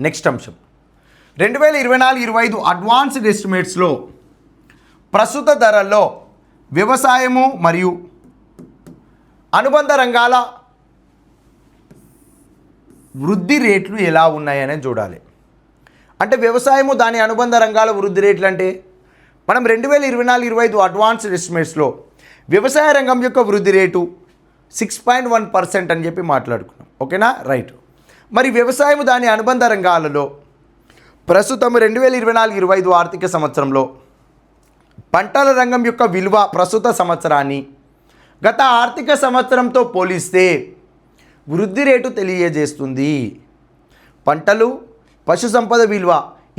Next అంశం 2024-25 advanced ఎస్టిమేట్స్లో ప్రస్తుత ధరల్లో వ్యవసాయము మరియు అనుబంధ రంగాల వృద్ధి రేట్లు ఎలా ఉన్నాయని చూడాలి. అంటే వ్యవసాయము దాని అనుబంధ రంగాల వృద్ధి రేట్లు అంటే మనం 2024-25 అడ్వాన్స్డ్ ఎస్టిమేట్స్లో వ్యవసాయ రంగం యొక్క వృద్ధి రేటు 6.1% అని చెప్పి మాట్లాడుకున్నాం. ఓకేనా, రైట్. మరి వ్యవసాయము దాని అనుబంధ రంగాలలో ప్రస్తుతం 2024-25 ఆర్థిక సంవత్సరంలో పంటల రంగం యొక్క విలువ ప్రస్తుత సంవత్సరాన్ని గత ఆర్థిక సంవత్సరంతో పోలిస్తే వృద్ధి రేటు తెలియజేస్తుంది. పంటలు పశు సంపద విలువ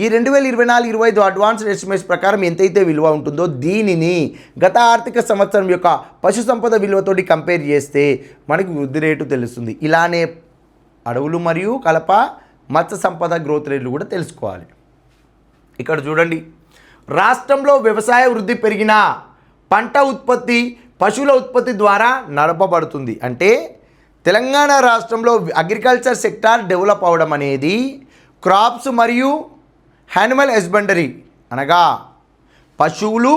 ఈ 2024-25 అడ్వాన్స్డ్ ఎస్టిమేట్స్ ప్రకారం ఎంతైతే విలువ ఉంటుందో దీనిని గత ఆర్థిక సంవత్సరం యొక్క పశు సంపద విలువతోటి కంపేర్ చేస్తే మనకి వృద్ధి రేటు తెలుస్తుంది. ఇలానే అడవులు మరియు కలప మత్స్య సంపద గ్రోత్ రేట్లు కూడా తెలుసుకోవాలి. ఇక్కడ చూడండి, రాష్ట్రంలో వ్యవసాయ వృద్ధి పెరిగిన పంట ఉత్పత్తి పశువుల ఉత్పత్తి ద్వారా నడపబడుతుంది. అంటే తెలంగాణ రాష్ట్రంలో అగ్రికల్చర్ సెక్టార్ డెవలప్ అవడం అనేది క్రాప్స్ మరియు యానిమల్ హస్బెండరీ అనగా పశువులు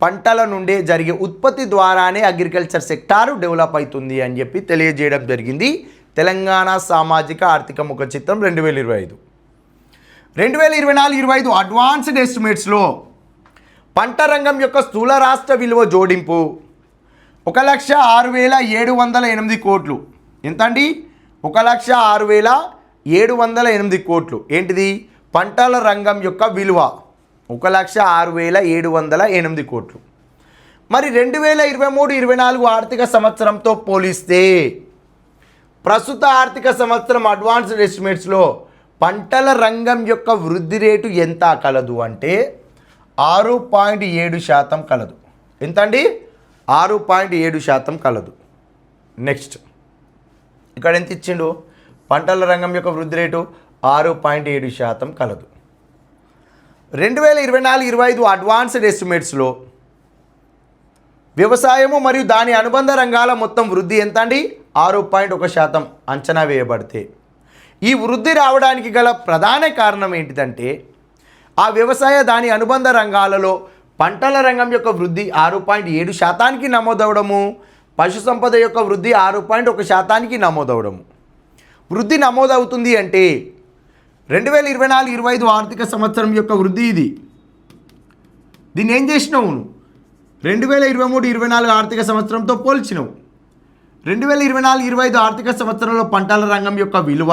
పంటల నుండే జరిగే ఉత్పత్తి ద్వారానే అగ్రికల్చర్ సెక్టారు డెవలప్ అవుతుంది అని చెప్పి తెలియజేయడం జరిగింది. తెలంగాణ సామాజిక ఆర్థిక ముఖ చిత్రం 2025. 2024-25 అడ్వాన్స్డ్ ఎస్టిమేట్స్లో పంట రంగం యొక్క స్థూల రాష్ట్ర విలువ జోడింపు 1,06,708 కోట్లు. ఎంత అండి? 1,06,708 కోట్లు. ఏంటిది? పంటల రంగం యొక్క విలువ 1,06,708 కోట్లు. మరి 2023-24 ఆర్థిక సంవత్సరంతో పోలిస్తే ప్రస్తుత ఆర్థిక సంవత్సరం అడ్వాన్స్డ్ ఎస్టిమేట్స్లో పంటల రంగం యొక్క వృద్ధి రేటు ఎంత కలదు అంటే 6.7% కలదు. ఎంత అండి? 6.7% కలదు. నెక్స్ట్ ఇక్కడ ఎంత ఇచ్చిండు? పంటల రంగం యొక్క వృద్ధి రేటు 6.7% కలదు. 2024-25 అడ్వాన్స్డ్ ఎస్టిమేట్స్లో వ్యవసాయము మరియు దాని అనుబంధ రంగాల మొత్తం వృద్ధి ఎంత అండి? 6.1% అంచనా వేయబడితే ఈ వృద్ధి రావడానికి గల ప్రధాన కారణం ఏంటిదంటే ఆ వ్యవసాయ దాని అనుబంధ రంగాలలో పంటల రంగం యొక్క వృద్ధి 6.7%కి నమోదవడము, పశు సంపద యొక్క వృద్ధి 6.1%కి నమోదవడము. వృద్ధి నమోదవుతుంది అంటే 2024-25 ఆర్థిక సంవత్సరం యొక్క వృద్ధి ఇది. దీన్ని ఏం చేసినావు? 2023-24 ఆర్థిక సంవత్సరంతో పోల్చినావు. 2024-25 ఆర్థిక సంవత్సరంలో పంటల రంగం యొక్క విలువ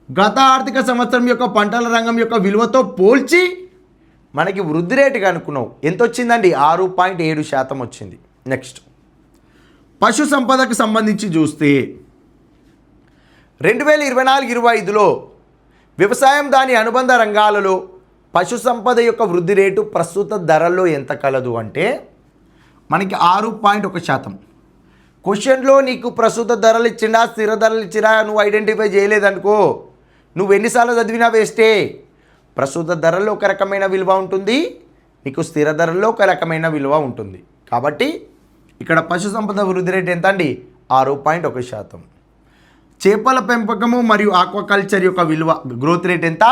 గత ఆర్థిక సంవత్సరం యొక్క పంటల రంగం యొక్క విలువతో పోల్చి మనకి వృద్ధి రేటు కనుక్కున్నావు. ఎంత వచ్చిందండి? 6.7% వచ్చింది. నెక్స్ట్ పశు సంపదకు సంబంధించి చూస్తే 2024-25లో వ్యవసాయం దాని అనుబంధ రంగాలలో పశు సంపద యొక్క వృద్ధి రేటు ప్రస్తుత ధరల్లో ఎంత కలదు అంటే మనకి 6.1%. క్వశ్చన్లో నీకు ప్రస్తుత ధరలు ఇచ్చిండా స్థిర ధరలు ఇచ్చినా నువ్వు ఐడెంటిఫై చేయలేదనుకో, నువ్వు ఎన్నిసార్లు చదివినా వేస్టే. ప్రస్తుత ధరల్లో ఒక రకమైన విలువ ఉంటుంది, నీకు స్థిర ధరల్లో ఒక రకమైన విలువ ఉంటుంది. కాబట్టి ఇక్కడ పశు సంపద వృద్ధి రేటు ఎంత అండి? 6.1%. చేపల పెంపకము మరియు ఆక్వాకల్చర్ యొక్క విలువ గ్రోత్ రేట్ ఎంత?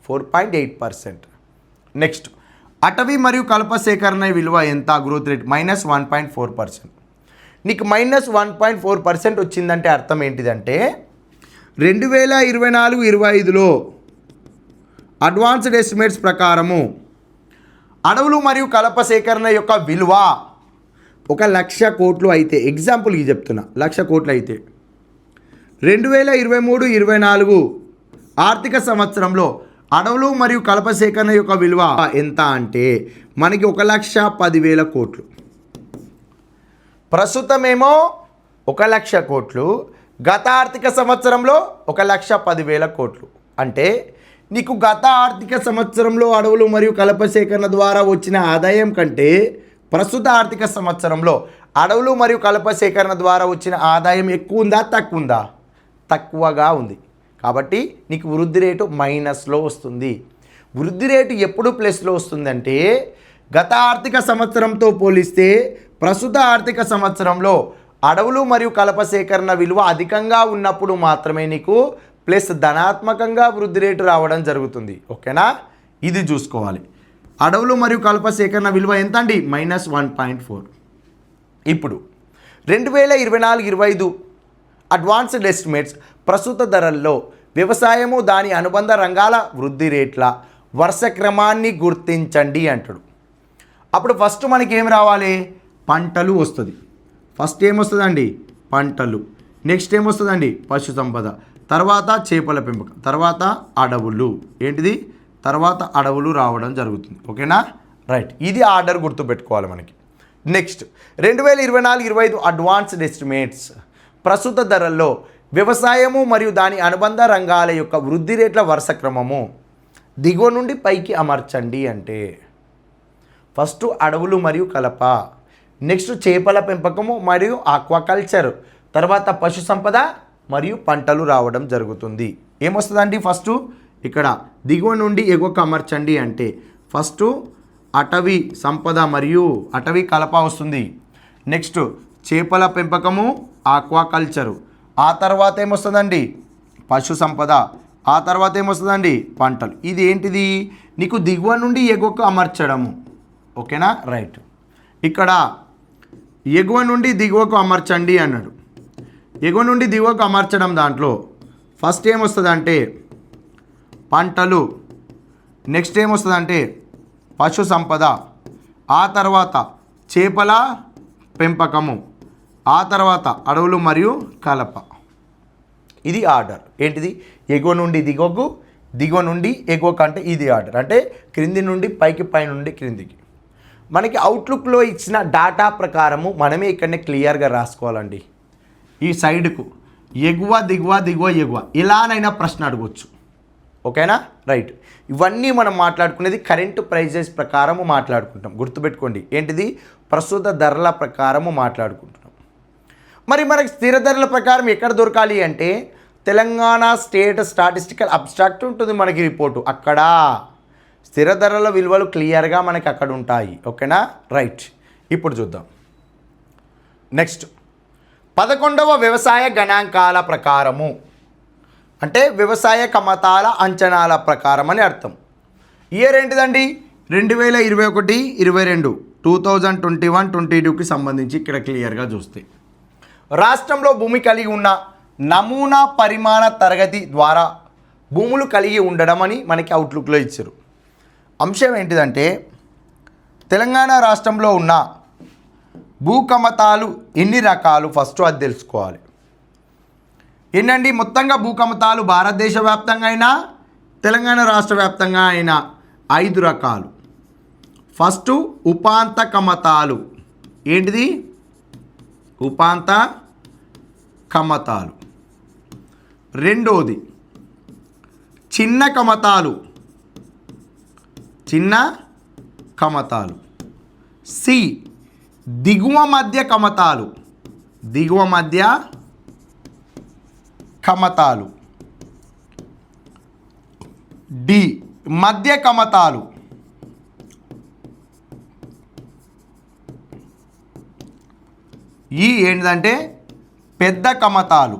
4.8%. నెక్స్ట్ అటవీ మరియు కలప సేకరణ విలువ ఎంత? Growth rate -1.4%. నీకు -1.4% వచ్చిందంటే అర్థం ఏంటిదంటే 2024-25లో అడ్వాన్స్డ్ ఎస్టిమేట్స్ ప్రకారము అడవులు మరియు కలప సేకరణ యొక్క విలువ 1,00,000 కోట్లు అయితే, ఎగ్జాంపుల్కి చెప్తున్నా, 1,00,000 కోట్లు అయితే 2023-24 ఆర్థిక సంవత్సరంలో అడవులు మరియు కలప సేకరణ యొక్క విలువ ఎంత అంటే మనకి 1,10,000 కోట్లు. ప్రస్తుతమేమో 1,00,000 కోట్లు, గత ఆర్థిక సంవత్సరంలో 1,10,000 కోట్లు. అంటే నీకు గత ఆర్థిక సంవత్సరంలో అడవులు మరియు కలప సేకరణ ద్వారా వచ్చిన ఆదాయం కంటే ప్రస్తుత ఆర్థిక సంవత్సరంలో అడవులు మరియు కలప సేకరణ ద్వారా వచ్చిన ఆదాయం ఎక్కువ ఉందా తక్కువ ఉందా? తక్కువగా ఉంది. కాబట్టి నీకు వృద్ధి రేటు మైనస్లో వస్తుంది. వృద్ధి రేటు ఎప్పుడు ప్లస్లో వస్తుందంటే గత ఆర్థిక సంవత్సరంతో పోలిస్తే ప్రస్తుత ఆర్థిక సంవత్సరంలో అడవులు మరియు కలప సేకరణ విలువ అధికంగా ఉన్నప్పుడు మాత్రమే నీకు ప్లస్ ధనాత్మకంగా వృద్ధి రేటు రావడం జరుగుతుంది. ఓకేనా, ఇది చూసుకోవాలి. అడవులు మరియు కలప సేకరణ విలువ ఎంత అండి? -1.4. ఇప్పుడు 2024-25 అడ్వాన్స్డ్ ఎస్టిమేట్స్ ప్రస్తుత ధరల్లో వ్యవసాయము దాని అనుబంధ రంగాల వృద్ధి రేట్ల వరుస క్రమాన్ని గుర్తించండి అంటాడు. అప్పుడు ఫస్ట్ మనకి ఏం రావాలి? పంటలు వస్తుంది. ఫస్ట్ ఏమొస్తుందండి? పంటలు. నెక్స్ట్ ఏమొస్తుందండి? పశు సంపద. తర్వాత చేపల పెంపకం. తర్వాత అడవులు. ఏంటిది? తర్వాత అడవులు రావడం జరుగుతుంది. ఓకేనా, రైట్. ఇది ఆర్డర్ గుర్తుపెట్టుకోవాలి మనకి. నెక్స్ట్ 2024-25 అడ్వాన్స్డ్ ఎస్టిమేట్స్ ప్రస్తుత ధరల్లో వ్యవసాయము మరియు దాని అనుబంధ రంగాల యొక్క వృద్ధి రేట్ల వరుస క్రమము దిగువ నుండి పైకి అమర్చండి అంటే ఫస్ట్ అడవులు మరియు కలప, నెక్స్ట్ చేపల పెంపకము మరియు ఆక్వాకల్చర్, తర్వాత పశు సంపద మరియు పంటలు రావడం జరుగుతుంది. ఏమొస్తుందండి? ఫస్ట్ ఇక్కడ దిగువ నుండి ఎగువకు అమర్చండి అంటే ఫస్ట్ అటవీ సంపద మరియు అటవీ కలప వస్తుంది. నెక్స్ట్ చేపల పెంపకము, ఆక్వాకల్చరు. ఆ తర్వాత ఏమొస్తుందండి? పశు సంపద. ఆ తర్వాత ఏమొస్తుందండి? పంటలు. ఇది ఏంటిది? నీకు దిగువ నుండి ఎగువకు అమర్చడము. ఓకేనా, రైట్. ఇక్కడ ఎగువ నుండి దిగువకు అమర్చండి అన్నాడు. ఎగువ నుండి దిగువకు అమర్చడం దాంట్లో ఫస్ట్ ఏమొస్తుందంటే పంటలు, నెక్స్ట్ ఏమొస్తుందంటే పశు సంపద, ఆ తర్వాత చేపల పెంపకము, ఆ తర్వాత అడవులు మరియు కలప. ఇది ఆర్డర్. ఏంటిది? ఎగువ నుండి దిగువకు, దిగువ నుండి ఎగువకు అంటే ఇది ఆర్డర్. అంటే క్రింది నుండి పైకి, పై నుండి క్రిందికి. మనకి అవుట్లుక్లో ఇచ్చిన డాటా ప్రకారము మనమే ఇక్కడనే క్లియర్గా రాసుకోవాలండి. ఈ సైడ్కు ఎగువ దిగువ, దిగువ ఎగువ, ఇలానైనా ప్రశ్న అడగవచ్చు. ఓకేనా, రైట్. ఇవన్నీ మనం మాట్లాడుకునేది కరెంట్ ప్రైజెస్ ప్రకారము మాట్లాడుకుంటాం. గుర్తుపెట్టుకోండి. ఏంటిది? ప్రస్తుత ధరల ప్రకారము మాట్లాడుకుంటున్నాం. మరి మనకి స్థిర ధరల ప్రకారం ఎక్కడ దొరకాలి అంటే తెలంగాణ స్టేట్ స్టాటిస్టికల్ అబ్స్ట్రాక్ట్ ఉంటుంది మనకి రిపోర్టు. అక్కడ స్థిర ధరల విలువలు క్లియర్గా మనకి అక్కడ ఉంటాయి. ఓకేనా, రైట్. ఇప్పుడు చూద్దాం. నెక్స్ట్ 11వ వ్యవసాయ గణాంకాల ప్రకారము అంటే వ్యవసాయ కమతాల అంచనాల ప్రకారం అని అర్థం. ఇయర్ ఏంటిదండి? 2021-22 2021-22కి సంబంధించి ఇక్కడ క్లియర్గా చూస్తే రాష్ట్రంలో భూమి కలిగి ఉన్న నమూనా పరిమాణ తరగతి ద్వారా భూములు కలిగి ఉండడం అని మనకి అవుట్లుక్లో ఇచ్చారు. అంశం ఏంటిదంటే తెలంగాణ రాష్ట్రంలో ఉన్న భూకమతాలు ఎన్ని రకాలు? ఫస్ట్ అది తెలుసుకోవాలి. ఏంటండి? మొత్తంగా భూకమతాలు భారతదేశ వ్యాప్తంగా అయినా తెలంగాణ రాష్ట్ర వ్యాప్తంగా అయినా 5 రకాలు. ఫస్ట్ ఉపాంత కమతాలు. ఏంటిది? ఉపాంత కమతాలు. రెండోది చిన్న కమతాలు. చిన్న కమతాలు. సి దిగువ మధ్య కమతాలు. దిగువ మధ్య కమతాలు. డి మధ్య కమతాలు. ఈ ఏంటంటే పెద్ద కమతాలు.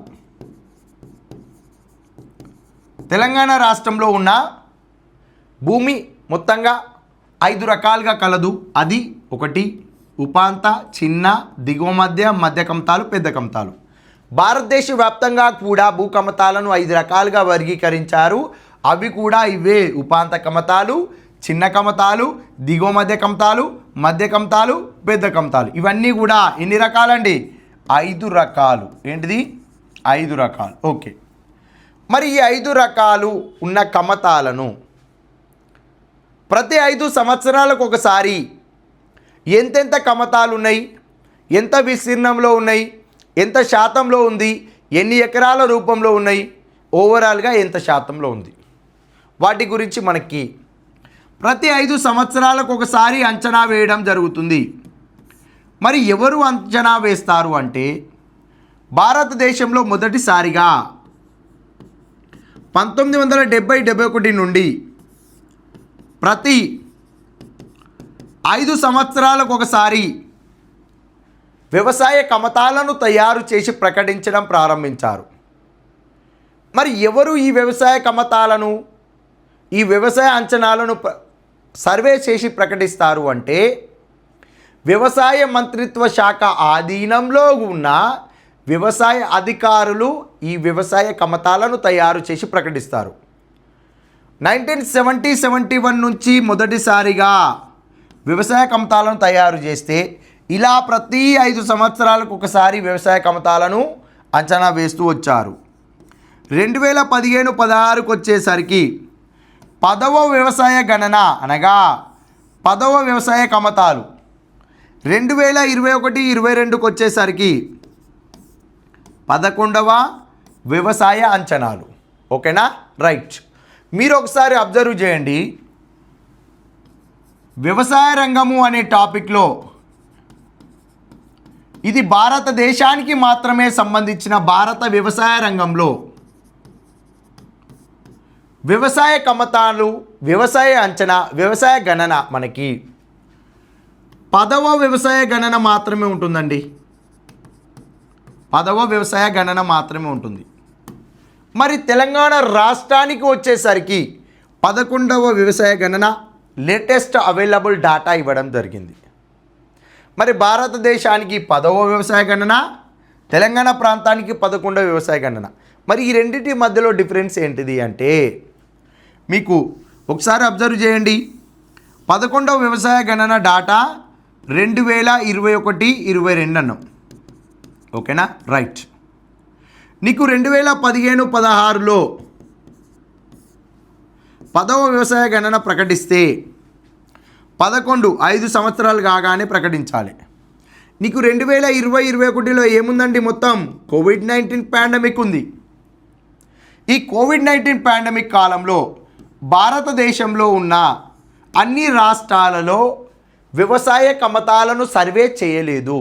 తెలంగాణ రాష్ట్రంలో ఉన్న భూమి మొత్తంగా 5 రకాలుగా కలదు. అది ఒకటి ఉపాంత, చిన్న, దిగువ మధ్య, మధ్య కమతాలు, పెద్ద కమతాలు. భారతదేశ వ్యాప్తంగా కూడా భూకమతాలను 5 రకాలుగా వర్గీకరించారు. అవి కూడా ఇవే: ఉపాంత కమతాలు, చిన్న కమతాలు, దిగువ మధ్య కమతాలు, మధ్య కమతాలు, పెద్ద కమతాలు. ఇవన్నీ కూడా ఎన్ని రకాలండి? 5 రకాలు. ఏంటిది? 5 రకాలు. ఓకే. మరి ఈ 5 రకాలు ఉన్న కమతాలను ప్రతి 5 సంవత్సరాలకు ఒకసారి ఎంతెంత కమతాలు ఉన్నాయి, ఎంత విస్తీర్ణంలో ఉన్నాయి, ఎంత శాతంలో ఉంది, ఎన్ని ఎకరాల రూపంలో ఉన్నాయి, ఓవరాల్గా ఎంత శాతంలో ఉంది, వాటి గురించి మనకి ప్రతి 5 సంవత్సరాలకు ఒకసారి అంచనా వేయడం జరుగుతుంది. మరి ఎవరు అంచనా వేస్తారు అంటే భారతదేశంలో మొదటిసారిగా 1970-71 నుండి ప్రతి 5 సంవత్సరాలకు ఒకసారి వ్యవసాయ కమతాలను తయారు చేసి ప్రకటించడం ప్రారంభించారు. మరి ఎవరు ఈ వ్యవసాయ కమతాలను, ఈ వ్యవసాయ అంచనాలను సర్వే చేసి ప్రకటిస్తారు అంటే వ్యవసాయ మంత్రిత్వ శాఖ ఆధీనంలో ఉన్న వ్యవసాయ అధికారులు ఈ వ్యవసాయ కమతాలను తయారు చేసి ప్రకటిస్తారు. 1971 నుంచి మొదటిసారిగా వ్యవసాయ కమతాలను తయారు చేస్తే ఇలా ప్రతి 5 సంవత్సరాలకు ఒకసారి వ్యవసాయ కమతాలను అంచనా వేస్తూ వచ్చారు. 2015-16కు వచ్చేసరికి 10వ వ్యవసాయ గణన అనగా 10వ వ్యవసాయ కమతాలు, 2021-22కు వచ్చేసరికి 11వ వ్యవసాయ అంచనాలు. ఓకేనా, రైట్. మీరు ఒకసారి అబ్జర్వ్ చేయండి, వ్యవసాయ రంగము అనే టాపిక్లో ఇది భారతదేశానికి మాత్రమే సంబంధించిన భారత వ్యవసాయ రంగంలో వ్యవసాయ కమతాలు, వ్యవసాయ అంచనా, వ్యవసాయ గణన మనకి 10వ వ్యవసాయ గణన మాత్రమే ఉంటుందండి. 10వ వ్యవసాయ గణన మాత్రమే ఉంటుంది. మరి తెలంగాణ రాష్ట్రానికి వచ్చేసరికి 11వ వ్యవసాయ గణన లేటెస్ట్ అవైలబుల్ డాటా ఇవ్వడం జరిగింది. మరి భారతదేశానికి 10వ వ్యవసాయ గణన, తెలంగాణ ప్రాంతానికి 11వ వ్యవసాయ గణన. మరి ఈ రెండింటి మధ్యలో డిఫరెన్స్ ఏంటిది అంటే మీకు ఒకసారి అబ్జర్వ్ చేయండి. 11వ వ్యవసాయ గణన డాటా 2021-22 అన్నాం. ఓకేనా, రైట్. నీకు 2015-16లో 10వ వ్యవసాయ గణన ప్రకటిస్తే 5 సంవత్సరాలు కాగానే ప్రకటించాలి. నీకు 2020-21లో ఏముందండి, మొత్తం కోవిడ్-19 పాండమిక్ ఉంది. ఈ కోవిడ్-19 పాండమిక్ కాలంలో భారతదేశంలో ఉన్న అన్ని రాష్ట్రాలలో వ్యవసాయ కమతాలను సర్వే చేయలేదు.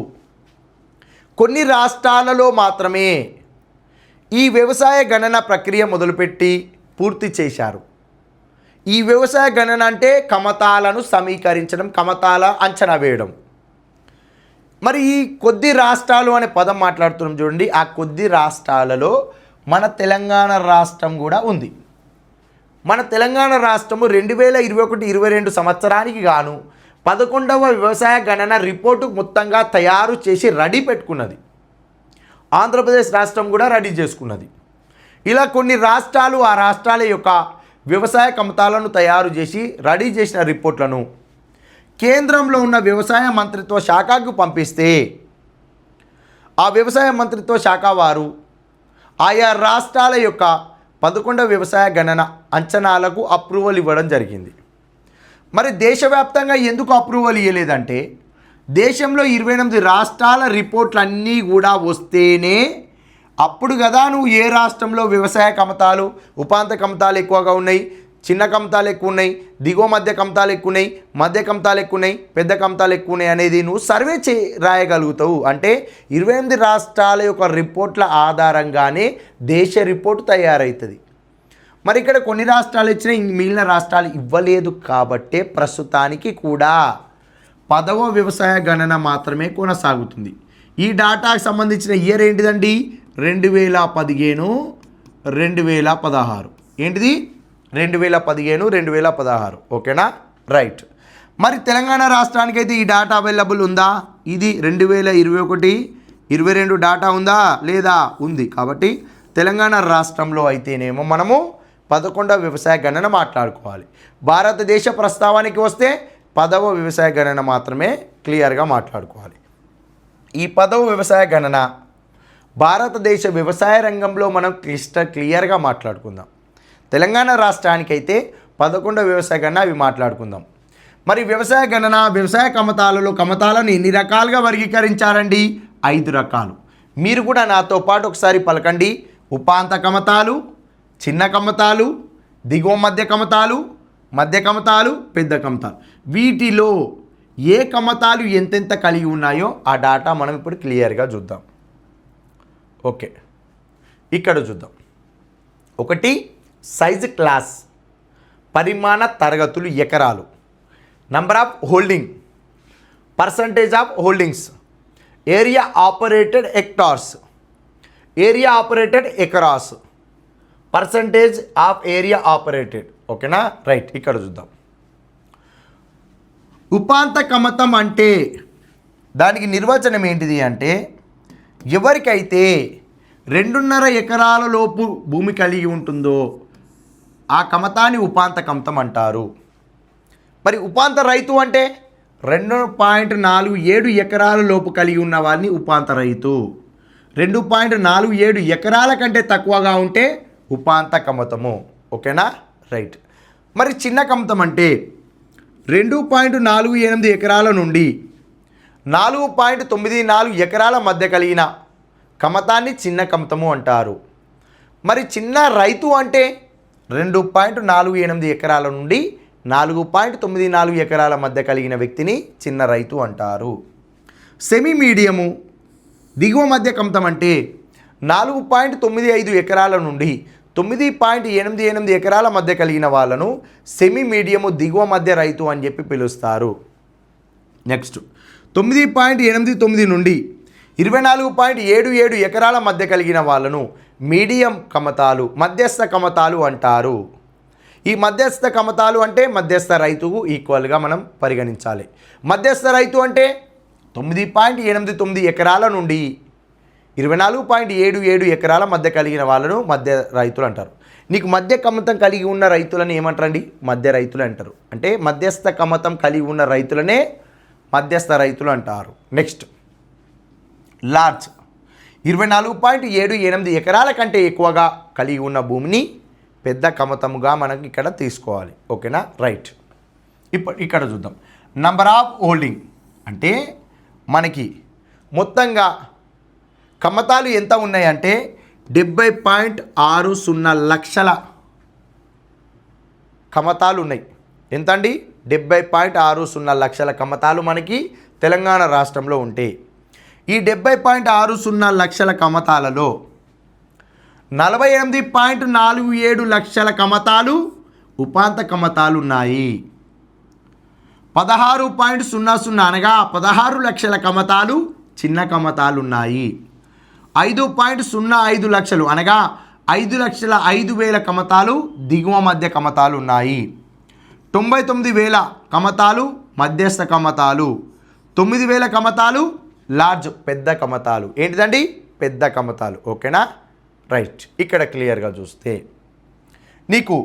కొన్ని రాష్ట్రాలలో మాత్రమే ఈ వ్యవసాయ గణన ప్రక్రియ మొదలుపెట్టి పూర్తి చేశారు. ఈ వ్యవసాయ గణన అంటే కమతాలను సమీకరించడం, కమతాల అంచనా వేయడం. మరి ఈ కొద్ది రాష్ట్రాలు అనే పదం మాట్లాడుతున్నాం చూడండి, ఆ కొద్ది రాష్ట్రాలలో మన తెలంగాణ రాష్ట్రం కూడా ఉంది. మన తెలంగాణ రాష్ట్రము 2021-22 సంవత్సరానికి గాను 11వ వ్యవసాయ గణన రిపోర్టు మొత్తంగా తయారు చేసి రెడీ పెట్టుకున్నది. ఆంధ్రప్రదేశ్ రాష్ట్రం కూడా రెడీ చేసుకున్నది. ఇలా కొన్ని రాష్ట్రాలు ఆ రాష్ట్రాల యొక్క వ్యవసాయ కమతాలను తయారు చేసి రెడీ చేసిన రిపోర్ట్లను కేంద్రంలో ఉన్న వ్యవసాయ మంత్రిత్వ శాఖకు పంపిస్తే ఆ వ్యవసాయ మంత్రిత్వ శాఖ వారు ఆయా రాష్ట్రాల యొక్క 11వ వ్యవసాయ గణన అంచనాలకు అప్రూవల్ ఇవ్వడం జరిగింది. మరి దేశవ్యాప్తంగా ఎందుకు అప్రూవల్ ఇవ్వలేదంటే దేశంలో 28 రాష్ట్రాల రిపోర్ట్లు అన్నీ కూడా వస్తేనే అప్పుడు కదా నువ్వు ఏ రాష్ట్రంలో వ్యవసాయ కమతాలు, ఉపాంత కమతాలు ఎక్కువగా ఉన్నాయి, చిన్న కమతాలు ఎక్కువ ఉన్నాయి, దిగువ మధ్య కమతాలు ఎక్కువ ఉన్నాయి, మధ్య కమతాలు ఎక్కువ ఉన్నాయి, పెద్ద కమతాలు ఎక్కువ ఉన్నాయి అనేది నువ్వు సర్వే రాయగలుగుతావు. అంటే 28 రాష్ట్రాల యొక్క రిపోర్ట్ల ఆధారంగానే దేశ రిపోర్టు తయారవుతుంది. మరి ఇక్కడ కొన్ని రాష్ట్రాలు ఇచ్చినా మిగిలిన రాష్ట్రాలు ఇవ్వలేదు కాబట్టే ప్రస్తుతానికి కూడా 10వ వ్యవసాయ గణన మాత్రమే కొనసాగుతుంది. ఈ డాటాకు సంబంధించిన ఇయర్ ఏంటిదండి, 2015-2016. ఏంటిది, 2015-2016. ఓకేనా, రైట్. మరి తెలంగాణ రాష్ట్రానికి అయితే ఈ డాటా అవైలబుల్ ఉందా? ఇది 2021-22 డాటా ఉందా లేదా? ఉంది. కాబట్టి తెలంగాణ రాష్ట్రంలో అయితేనేమో మనము 11వ వ్యవసాయ గణన మాట్లాడుకోవాలి. భారతదేశ ప్రస్తావానికి వస్తే 10వ వ్యవసాయ గణన మాత్రమే క్లియర్గా మాట్లాడుకోవాలి. ఈ 10వ వ్యవసాయ గణన భారతదేశ వ్యవసాయ రంగంలో మనం క్లియర్గా మాట్లాడుకుందాం. తెలంగాణ రాష్ట్రానికైతే 11వ వ్యవసాయ గణన అవి మాట్లాడుకుందాం. మరి వ్యవసాయ గణన, వ్యవసాయ కమతాలలో కమతాలను ఎన్ని రకాలుగా వర్గీకరించారండి? 5 రకాలు. మీరు కూడా నాతో పాటు ఒకసారి పలకండి. ఉపాంత కమతాలు, చిన్న కమతాలు, దిగువ మధ్య కమతాలు, మధ్య కమతాలు, పెద్ద కమతాలు. వీటిలో ఏ కమతాలు ఎంతెంత కలిగి ఉన్నాయో ఆ డాటా మనం ఇప్పుడు క్లియర్గా చూద్దాం. ఓకే, ఇక్కడ చూద్దాం. 1 సైజ్ క్లాస్, పరిమాణ తరగతులు ఎకరాలు, number of holding, percentage of holdings, area operated hectares, area operated acres, percentage of area operated. ఓకేనా, రైట్. ఇక్కడ చూద్దాం. ఉపాంత కమతం అంటే దానికి నిర్వచనం ఏంటిది అంటే, ఎవరికైతే 2.5 ఎకరాల లోపు భూమి కలిగి ఉంటుందో ఆ కమతాన్ని ఉపాంత కమతం అంటారు. మరి ఉపాంత రైతు అంటే 2.47 ఎకరాల లోపు కలిగి ఉన్న వారిని ఉపాంత రైతు. 2.47 ఎకరాల కంటే తక్కువగా ఉంటే ఉపాంత కమతము. ఓకేనా, రైట్. మరి చిన్న కమతం అంటే 2.48 ఎకరాల నుండి 4.94 ఎకరాల మధ్య కలిగిన కమతాన్ని చిన్న కమతము అంటారు. మరి చిన్న రైతు అంటే 2.48 ఎకరాల నుండి 4.94 ఎకరాల మధ్య కలిగిన వ్యక్తిని చిన్న రైతు అంటారు. సెమీ మీడియము దిగువ మధ్య కమతం అంటే 4.95 ఎకరాల నుండి 9.88 ఎకరాల మధ్య కలిగిన వాళ్ళను సెమీ మీడియము దిగువ మధ్య రైతు అని చెప్పి పిలుస్తారు. నెక్స్ట్ 9.89 నుండి 24.77 ఎకరాల మధ్య కలిగిన వాళ్ళను మీడియం కమతాలు, మధ్యస్థ కమతాలు అంటారు. ఈ మధ్యస్థ కమతాలు అంటే మధ్యస్థ రైతుకు ఈక్వల్గా మనం పరిగణించాలి. మధ్యస్థ రైతు అంటే 9.89 ఎకరాల నుండి 24.77 ఎకరాల మధ్య కలిగిన వాళ్ళను మధ్య రైతులు అంటారు. నీకు మధ్య కమతం కలిగి ఉన్న రైతులను ఏమంటారండి? మధ్య రైతులు అంటారు. అంటే మధ్యస్థ కమతం కలిగి ఉన్న రైతులనే మధ్యస్థ రైతులు అంటారు. నెక్స్ట్ లార్జ్ 24.78 ఎకరాల కంటే ఎక్కువగా కలిగి ఉన్న భూమిని పెద్ద కమతముగా మనకి ఇక్కడ తీసుకోవాలి. ఓకేనా, రైట్. ఇక్కడ చూద్దాం. నంబర్ ఆఫ్ హోల్డింగ్ అంటే మనకి మొత్తంగా కమతాలు ఎంత ఉన్నాయంటే 70.60 లక్షల కమతాలు ఉన్నాయి. ఎంత అండి? 70.60 లక్షల కమతాలు మనకి తెలంగాణ రాష్ట్రంలో ఉంటాయి. ఈ 70.60 లక్షల కమతాలలో 48.47 లక్షల కమతాలు ఉపాంత కమతాలు ఉన్నాయి. 16.00 అనగా 16 లక్షల కమతాలు చిన్న కమతాలు ఉన్నాయి. 5.05 లక్షలు అనగా 5,05,000 కమతాలు దిగువ మధ్య కమతాలు ఉన్నాయి. 99,000 కమతాలు మధ్యస్థ కమతాలు. 9,000 కమతాలు లార్జ్ పెద్ద కమతాలు. ఏంటిదండి? పెద్ద కమతాలు. ఓకేనా, రైట్. ఇక్కడ క్లియర్గా చూస్తే నీకు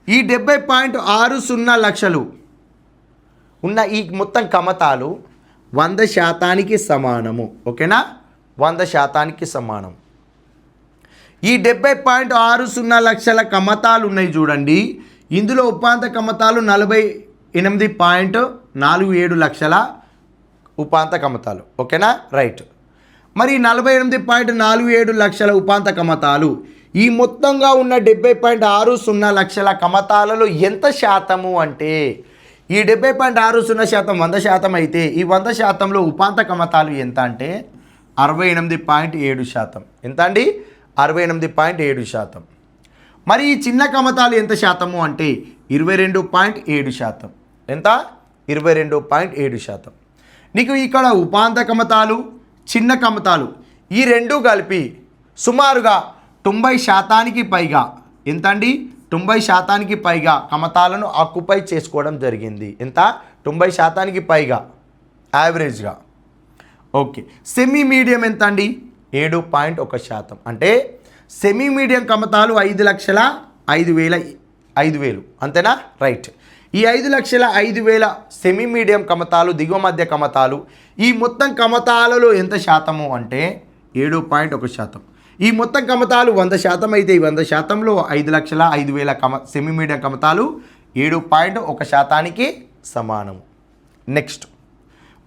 ఈ 70.60 లక్షలు ఉన్న ఈ మొత్తం కమతాలు 100% సమానము. ఓకేనా, 100% సమానం. ఈ 70.60 లక్షల కమతాలు ఉన్నాయి చూడండి. ఇందులో ఉపాంత కమతాలు 48.47 లక్షల ఉపాంత కమతాలు. ఓకేనా, రైట్. మరి 48.47 లక్షల ఉపాంత కమతాలు ఈ మొత్తంగా ఉన్న 70.60 లక్షల కమతాలలో ఎంత శాతము అంటే, ఈ 70.60% 100% అయితే ఈ 100%లో ఉపాంత కమతాలు ఎంత అంటే 68.7%. ఎంత అండి? 68.7%. మరి ఈ చిన్న కమతాలు ఎంత శాతము అంటే 22.7%. ఎంత? 22.7%. నీకు ఇక్కడ ఉపాంత కమతాలు చిన్న కమతాలు ఈ రెండు కలిపి సుమారుగా 90% పైగా, ఎంత అండి? 90% పైగా కమతాలను ఆక్యుపై చేసుకోవడం జరిగింది. ఎంత? 90% పైగా యావరేజ్గా. ఓకే, సెమీ మీడియం ఎంత అండి? 7.1%. అంటే సెమీ మీడియం కమతాలు 5,05,000. అంతేనా, రైట్. ఈ 5,05,000 సెమీ మీడియం కమతాలు దిగువ మధ్య కమతాలు ఈ మొత్తం కమతాలలో ఎంత శాతము అంటే 7.1%. ఈ మొత్తం కమతాలు 100% అయితే ఈ 100%లో 5,05,000 సెమీ మీడియం కమతాలు 7.1%కి సమానము. నెక్స్ట్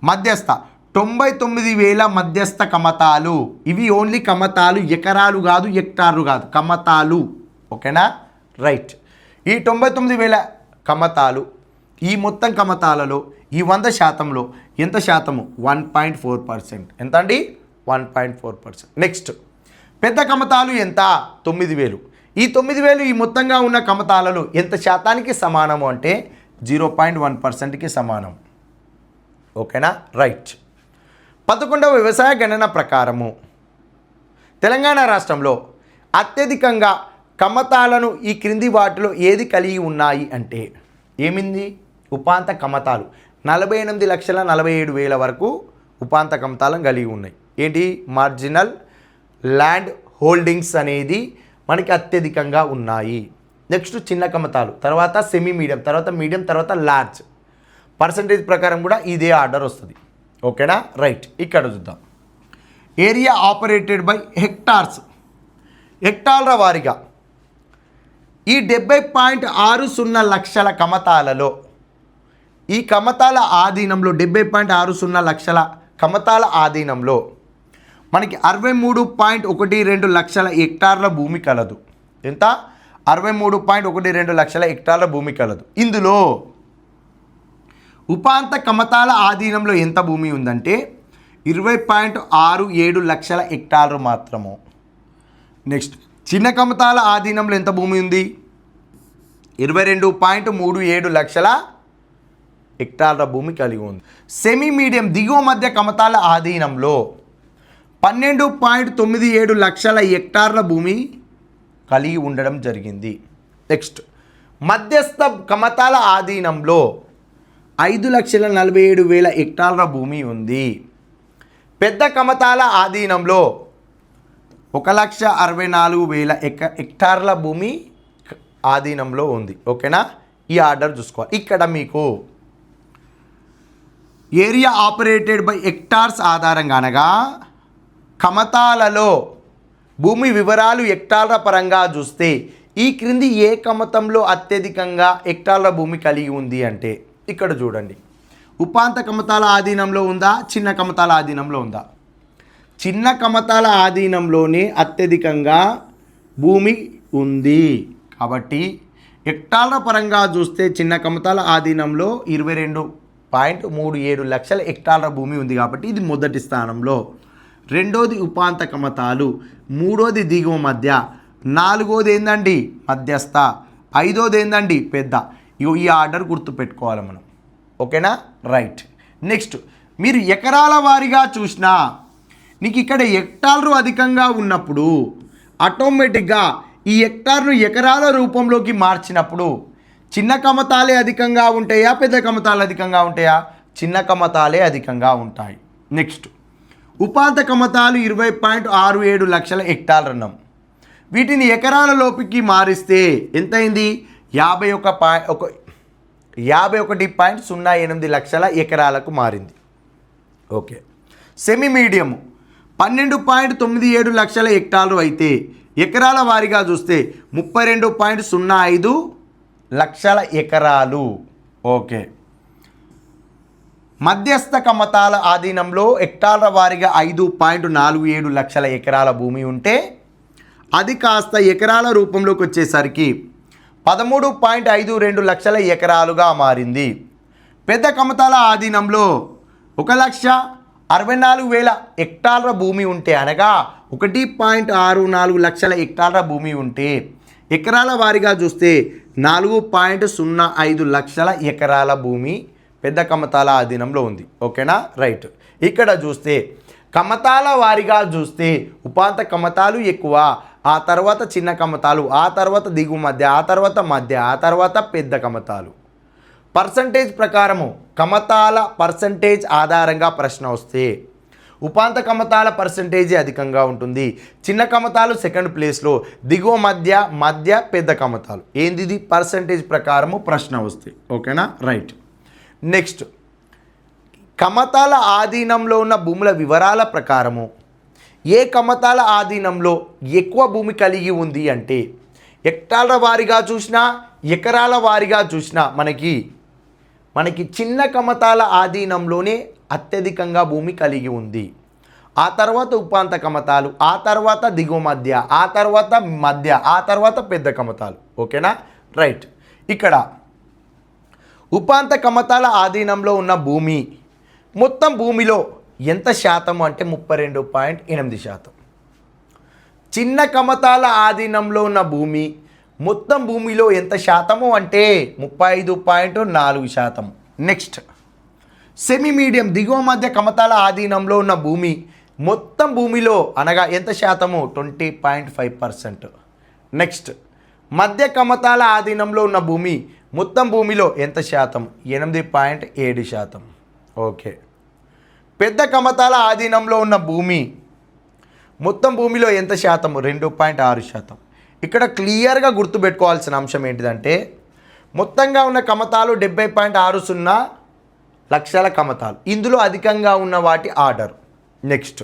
మధ్యస్థ 99,000 మధ్యస్థ కమతాలు. ఇవి ఓన్లీ కమతాలు, ఎకరాలు కాదు, హెక్టార్లు కాదు, కమతాలు. ఓకేనా, రైట్. ఈ 99,000 కమతాలు ఈ మొత్తం కమతాలలో ఈ 100%లో ఎంత శాతము? 1.4%. ఎంత అండి? 1.4%. నెక్స్ట్ పెద్ద కమతాలు ఎంత? 9,000. ఈ 9,000 ఈ మొత్తంగా ఉన్న కమతాలలో ఎంత శాతానికి సమానము అంటే 0.1%కి సమానం. ఓకేనా, రైట్. 11వ వ్యవసాయ గణన ప్రకారము తెలంగాణ రాష్ట్రంలో అత్యధికంగా కమతాలను ఈ క్రింది వాటిలో ఏది కలిగి ఉన్నాయి అంటే ఏమింది? ఉపాంత కమతాలు 48,47,000 వరకు ఉపాంత కమతాలను కలిగి ఉన్నాయి. ఏంటి? మార్జినల్ ల్యాండ్ హోల్డింగ్స్ అనేది మనకి అత్యధికంగా ఉన్నాయి. నెక్స్ట్ చిన్న కమతాలు, తర్వాత సెమీ మీడియం, తర్వాత మీడియం, తర్వాత లార్జ్. పర్సంటేజ్ ప్రకారం కూడా ఇదే ఆర్డర్ వస్తుంది. ఓకేనా? రైట్. ఇక్కడ చూద్దాం. ఏరియా ఆపరేటెడ్ బై హెక్టార్స్, హెక్టార్ల వారీగా ఈ 70.60 లక్షల కమతాలలో, ఈ కమతాల ఆధీనంలో 70.60 లక్షల కమతాల ఆధీనంలో మనకి 63.12 లక్షల హెక్టార్ల భూమి కలదు. ఎంత? 63.12 లక్షల హెక్టార్ల భూమి కలదు. ఇందులో ఉపాంత కమతాల ఆధీనంలో ఎంత భూమి ఉందంటే 20.67 లక్షల హెక్టార్లు మాత్రము. నెక్స్ట్ చిన్న కమతాల ఆధీనంలో ఎంత భూమి ఉంది? 22.37 లక్షల హెక్టార్ల భూమి కలిగి ఉంది. సెమీ మీడియం దిగువ మధ్య కమతాల ఆధీనంలో 12.97 లక్షల హెక్టార్ల భూమి కలిగి ఉండడం జరిగింది. నెక్స్ట్ మధ్యస్థ కమతాల ఆధీనంలో 5,47,000 హెక్టార్ల భూమి ఉంది. పెద్ద కమతాల ఆధీనంలో 1,64,000 హెక్టార్ల భూమి ఆధీనంలో ఉంది. ఓకేనా? ఈ ఆర్డర్ చూసుకోవాలి. ఇక్కడ మీకు ఏరియా ఆపరేటెడ్ బై హెక్టార్స్ ఆధారంగా అనగా కమతాలలో భూమి వివరాలు హెక్టార్ల పరంగా చూస్తే ఈ క్రింది ఏ కమతంలో అత్యధికంగా హెక్టార్ల భూమి కలిగి ఉంది అంటే ఇక్కడ చూడండి. ఉపాంత కమతాల ఆధీనంలో ఉందా? చిన్న కమతాల ఆధీనంలో ఉందా? చిన్న కమతాల ఆధీనంలోనే అత్యధికంగా భూమి ఉంది. కాబట్టి హెక్టార్ల పరంగా చూస్తే చిన్న కమతాల ఆధీనంలో 22.37 లక్షల హెక్టార్ల భూమి ఉంది. కాబట్టి ఇది మొదటి స్థానంలో. రెండోది ఉపాంత కమతాలు, మూడోది దిగువ మధ్య, నాలుగోది ఏందండి మధ్యస్థ, ఐదోది ఏందండి పెద్ద. ఈ ఆర్డర్ గుర్తుపెట్టుకోవాలి మనం. ఓకేనా? రైట్. నెక్స్ట్ మీరు ఎకరాల వారీగా చూసినా నీకు ఇక్కడ హెక్టార్లు అధికంగా ఉన్నప్పుడు ఆటోమేటిక్గా ఈ హెక్టార్ను ఎకరాల రూపంలోకి మార్చినప్పుడు చిన్న కమతాలే అధికంగా ఉంటాయా, పెద్ద కమతాలు అధికంగా ఉంటాయా? చిన్న కమతాలే అధికంగా ఉంటాయి. నెక్స్ట్ ఉపాంత కమతాలు 20.67 లక్షల హెక్టార్లు అన్నాం. వీటిని ఎకరాల లోపుకి మారిస్తే ఎంతైంది? 51.08 లక్షల ఎకరాలకు మారింది. ఓకే. సెమీ మీడియము 12.97 లక్షల హెక్టార్లు అయితే ఎకరాల వారీగా చూస్తే 32.05 లక్షల ఎకరాలు. ఓకే. మధ్యస్థ కమతాల ఆధీనంలో హెక్టార్ల వారీగా 5.47 లక్షల ఎకరాల భూమి ఉంటే అది కాస్త ఎకరాల రూపంలోకి వచ్చేసరికి 13.52 లక్షల ఎకరాలుగా మారింది. పెద్ద కమతాల ఆధీనంలో 1,64,000 హెక్టార్ల భూమి ఉంటే అనగా 1.64 లక్షల హెక్టార్ల భూమి ఉంటే ఎకరాల వారీగా చూస్తే 4.05 లక్షల ఎకరాల భూమి పెద్ద కమతాల ఆధీనంలో ఉంది. ఓకేనా? రైట్. ఇక్కడ చూస్తే కమతాల వారీగా చూస్తే ఉపాంత కమతాలు ఎక్కువ, ఆ తర్వాత చిన్న కమతాలు, ఆ తర్వాత దిగువ మధ్య, ఆ తర్వాత మధ్య, ఆ తర్వాత పెద్ద కమతాలు. పర్సంటేజ్ ప్రకారము కమతాల పర్సంటేజ్ ఆధారంగా ప్రశ్న వస్తే ఉపాంత కమతాల పర్సంటేజీ అధికంగా ఉంటుంది. చిన్న కమతాలు సెకండ్ ప్లేస్లో, దిగువ మధ్య పెద్ద కమతాలు. ఏంది? పర్సంటేజ్ ప్రకారము ప్రశ్న వస్తాయి. ఓకేనా? రైట్. నెక్స్ట్ కమతాల ఆధీనంలో ఉన్న భూముల వివరాల ప్రకారము ఏ కమతాల ఆధీనంలో ఎక్కువ భూమి కలిగి ఉంది అంటే హెక్టార్ల వారీగా చూసినా ఎకరాల వారీగా చూసినా మనకి చిన్న కమతాల ఆధీనంలోనే అత్యధికంగా భూమి కలిగి ఉంది. ఆ తర్వాత ఉపాంత కమతాలు, ఆ తర్వాత దిగువ మధ్య, ఆ తర్వాత మధ్య, ఆ తర్వాత పెద్ద కమతాలు. ఓకేనా? రైట్. ఇక్కడ ఉపాంత కమతాల ఆధీనంలో ఉన్న భూమి మొత్తం భూమిలో ఎంత శాతం అంటే 32.8%. చిన్న కమతాల ఆధీనంలో ఉన్న భూమి మొత్తం భూమిలో ఎంత శాతము అంటే 35.4%. నెక్స్ట్ సెమీ మీడియం దిగువ మధ్య కమతాల ఆధీనంలో ఉన్న భూమి మొత్తం భూమిలో అనగా ఎంత శాతము 20.5%. నెక్స్ట్ మధ్య కమతాల ఆధీనంలో ఉన్న భూమి మొత్తం భూమిలో ఎంత శాతం? 8.7%. ఓకే. పెద్ద కమతాల ఆధీనంలో ఉన్న భూమి మొత్తం భూమిలో ఎంత శాతం? 2.6%. ఇక్కడ క్లియర్గా గుర్తుపెట్టుకోవాల్సిన అంశం ఏంటిదంటే మొత్తంగా ఉన్న కమతాలు 70.60 లక్షల కమతాలు. ఇందులో అధికంగా ఉన్న వాటి ఆర్డర్. నెక్స్ట్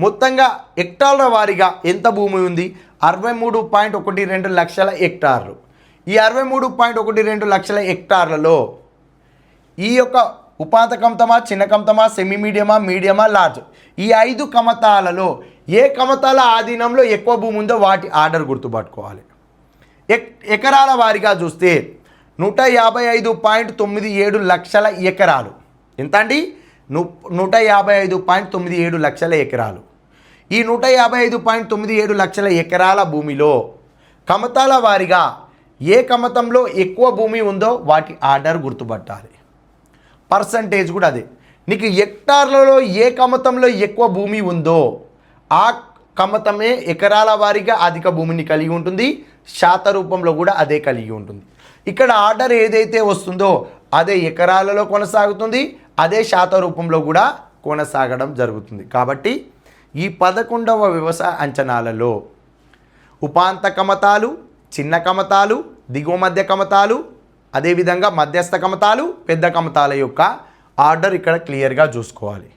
మొత్తంగా హెక్టార్ల వారీగా ఎంత భూమి ఉంది? 63.12 లక్షల హెక్టార్లు. ఈ 63.12 లక్షల హెక్టార్లలో ఈ యొక్క ఉపాంత కమతమా, చిన్న కమతమా, సెమీ మీడియమా, మీడియమా, లార్జ్, ఈ 5 కమతాలలో ఏ కమతాల ఆధీనంలో ఎక్కువ భూమి ఉందో వాటి ఆర్డర్ గుర్తుపట్టుకోవాలి. ఎకరాల వారీగా చూస్తే 155.97 లక్షల ఎకరాలు. ఎంత అండి? 155.97 లక్షల ఎకరాలు. ఈ 155.97 లక్షల ఎకరాల భూమిలో కమతాల వారీగా ఏ కమతంలో ఎక్కువ భూమి ఉందో వాటి ఆర్డర్ గుర్తుపట్టాలి. పర్సంటేజ్ కూడా అదే. నీకు హెక్టార్లలో ఏ కమతంలో ఎక్కువ భూమి ఉందో ఆ కమతమే ఎకరాల వారీగా అధిక భూమిని కలిగి ఉంటుంది. శాత రూపంలో కూడా అదే కలిగి ఉంటుంది. ఇక్కడ ఆర్డర్ ఏదైతే వస్తుందో అదే ఎకరాలలో కొనసాగుతుంది, అదే శాత రూపంలో కూడా కొనసాగడం జరుగుతుంది. కాబట్టి ఈ 11వ వ్యవసాయ అంచనాలలో ఉపాంత కమతాలు, చిన్న కమతాలు, దిగువ మధ్య కమతాలు, అదేవిధంగా మధ్యస్థ కమతాలు, పెద్ద కమతాల యొక్క ఆర్డర్ ఇక్కడ క్లియర్గా చూసుకోవాలి.